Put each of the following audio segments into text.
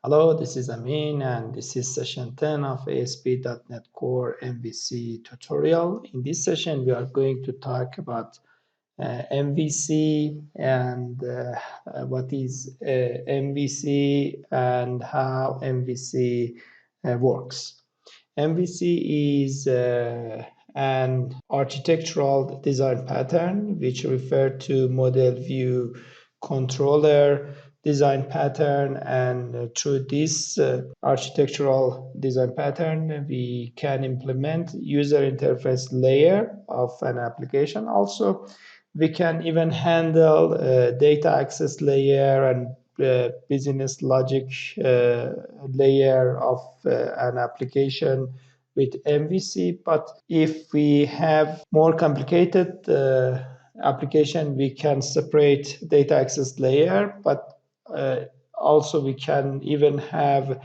Hello, this is Amin, and this is session 10 of ASP.NET Core MVC tutorial. In this session, we are going to talk about MVC and what is MVC and how MVC works. MVC is an architectural design pattern which refer to model view controller design pattern, and through this architectural design pattern we can implement user interface layer of an application. Also, we can even handle data access layer and business logic layer of an application with MVC. But if we have more complicated application, we can separate data access layer, but also we can even have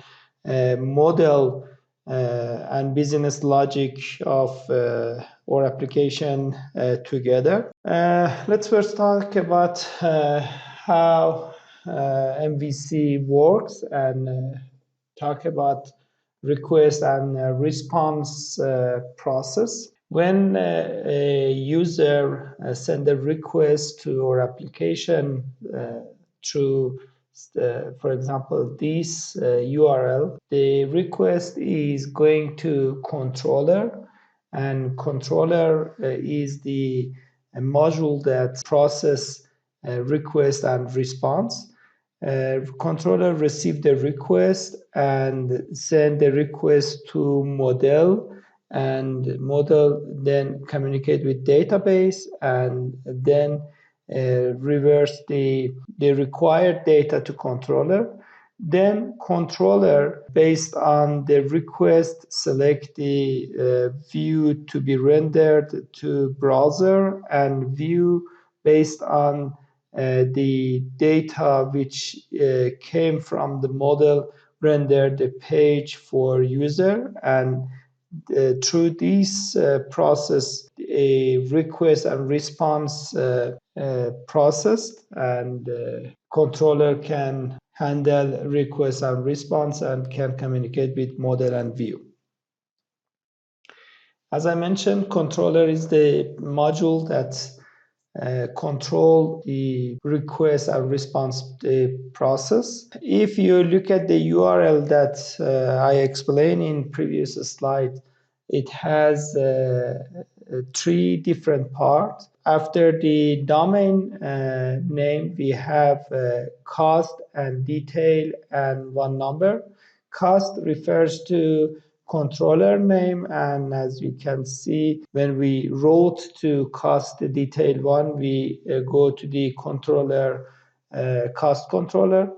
a model and business logic of our application together. Let's first talk about how MVC works and talk about request and response process. When a user send a request to our application through for example, this URL, the request is going to controller, and controller is the module that process request and response. Controller receive the request and send the request to model, and model then communicate with database and then reverse the required data to controller. Then controller, based on the request, select the view to be rendered to browser, and view based on the data which came from the model, render the page for user. And through this process, a request and response processed, and controller can handle request and response and can communicate with model and view. As I mentioned, controller is the module that control the request and response process. If you look at the URL that I explained in previous slide, it has three different parts. After the domain name, we have cost and detail and one number. Cost refers to controller name, and as you can see, when we wrote to cost the detail one, we go to the controller cost controller,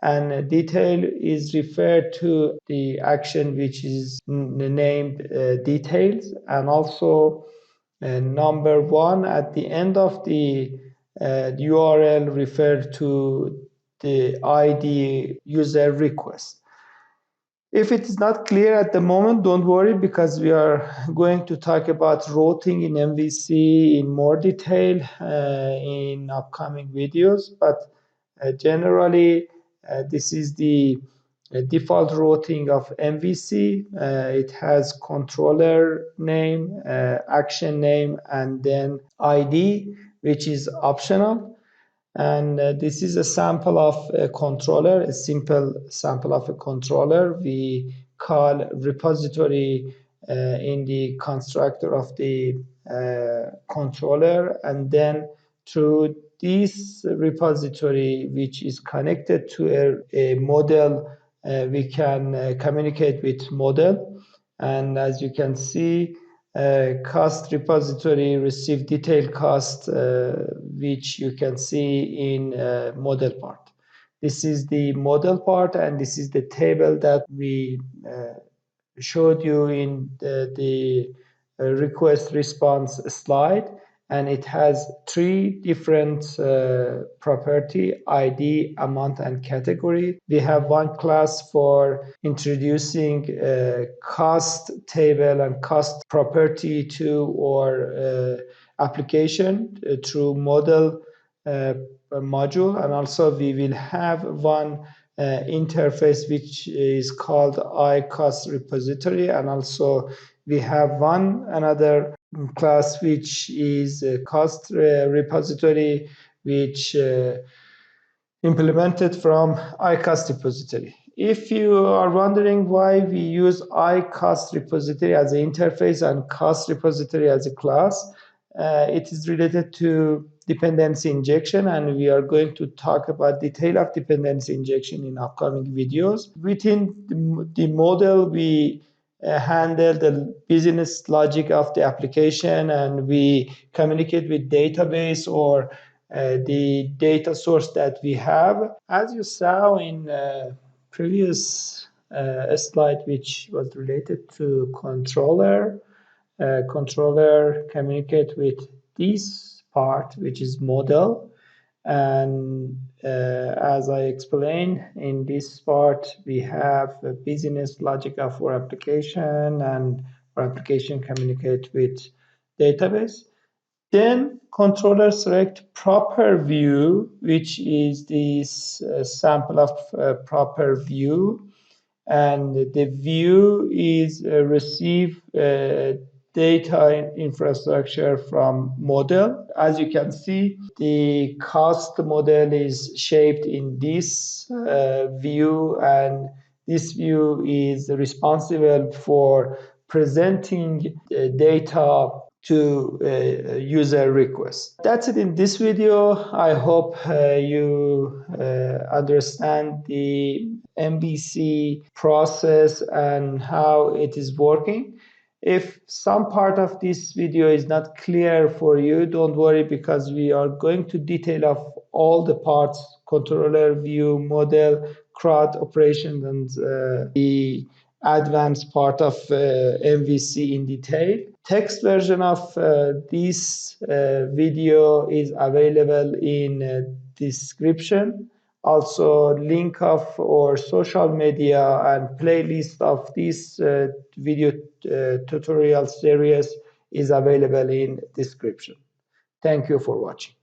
and detail is referred to the action which is named details, and also number one at the end of the URL referred to the ID user request. If it is not clear at the moment, don't worry, because we are going to talk about routing in MVC in more detail in upcoming videos. But generally, this is the default routing of MVC. It has controller name, action name, and then ID, which is optional. And this is a sample of a controller, a simple sample of a controller. We call repository in the constructor of the controller, and then through this repository, which is connected to a model, we can communicate with model. And as you can see, cost repository receive detailed cost, which you can see in model part. This is the model part, and this is the table that we showed you in the request response slide. And it has three different property: ID, amount, and category. We have one class for introducing cost table and cost property to our application through model module, and also we will have one interface which is called iCost repository, and also we have another class which is a cost repository which implemented from iCost repository. If you are wondering why we use iCost repository as an interface and cost repository as a class, it is related to dependency injection, and we are going to talk about detail of dependency injection in upcoming videos. Within the model, we handle the business logic of the application, and we communicate with database or the data source that we have. As you saw in previous slide, which was related to controller, controller communicate with this part, which is model. And as I explained, in this part, we have a business logic of our application, and our application communicate with database. Then controller select proper view, which is this sample of proper view, and the view is receive data infrastructure from model. As you can see, the cost model is shaped in this view, and this view is responsible for presenting data to user request. That's it in this video. I hope you understand the MVC process and how it is working. If some part of this video is not clear for you, don't worry, because we are going to detail of all the parts: controller view, model, CRUD, operations, and the advanced part of MVC in detail. Text version of this video is available in description. Also, link of our social media and playlist of this video tutorial series is available in description. Thank you for watching.